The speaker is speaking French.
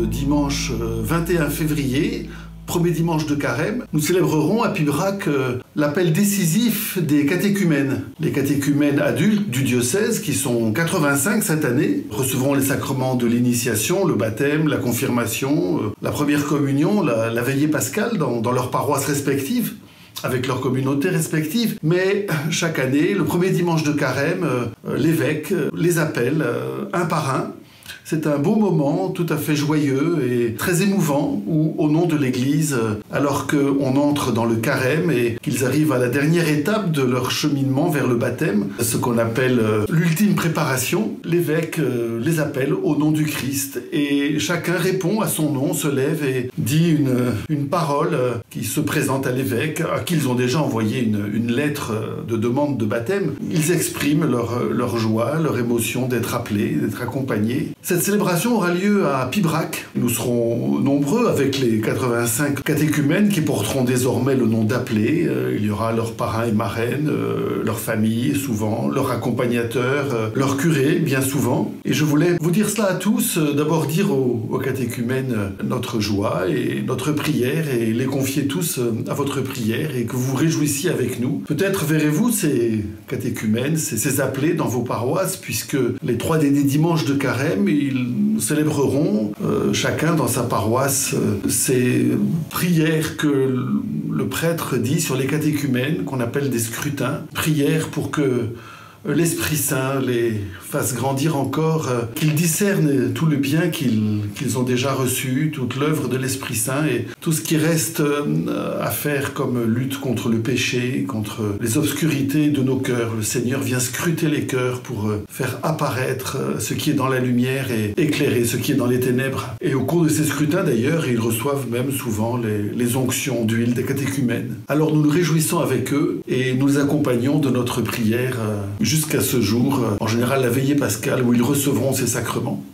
dimanche 21 février, premier dimanche de carême, nous célébrerons à Pibrac l'appel décisif des catéchumènes. Les catéchumènes adultes du diocèse, qui sont 85 cette année, recevront les sacrements de l'initiation, le baptême, la confirmation, la première communion, la veillée pascale dans leurs paroisses respectives, avec leurs communautés respectives. Mais chaque année, le premier dimanche de carême, l'évêque les appelle un par un. C'est un beau moment tout à fait joyeux et très émouvant où, au nom de l'Église, alors qu'on entre dans le carême et qu'ils arrivent à la dernière étape de leur cheminement vers le baptême, ce qu'on appelle l'ultime préparation, l'évêque les appelle au nom du Christ. Et chacun répond à son nom, se lève et dit une parole qui se présente à l'évêque, à qui ils ont déjà envoyé une lettre de demande de baptême. Ils expriment leur joie, leur émotion d'être appelés, d'être accompagnés. Cette célébration aura lieu à Pibrac. Nous serons nombreux avec les 85 catéchumènes qui porteront désormais le nom d'appelés. Il y aura leurs parrains et marraines, leur famille souvent, leurs accompagnateurs, leur curé bien souvent. Et je voulais vous dire cela à tous, d'abord dire aux catéchumènes notre joie et notre prière et les confier tous à votre prière et que vous vous réjouissiez avec nous. Peut-être verrez-vous ces catéchumènes, ces appelés dans vos paroisses, puisque les 3 derniers dimanches de carême, ils célébreront chacun dans sa paroisse ces prières que le prêtre dit sur les catéchumènes, qu'on appelle des scrutins. Prières pour que l'Esprit Saint les fasse grandir encore, qu'ils discernent tout le bien qu'ils ont déjà reçu, toute l'œuvre de l'Esprit Saint et tout ce qui reste à faire comme lutte contre le péché, contre les obscurités de nos cœurs. Le Seigneur vient scruter les cœurs pour faire apparaître ce qui est dans la lumière et éclairer ce qui est dans les ténèbres. Et au cours de ces scrutins d'ailleurs, ils reçoivent même souvent les onctions d'huile des catéchumènes. Alors nous nous réjouissons avec eux et nous les accompagnons de notre prière jusqu'à ce jour, en général la veillée pascale, où ils recevront ces sacrements.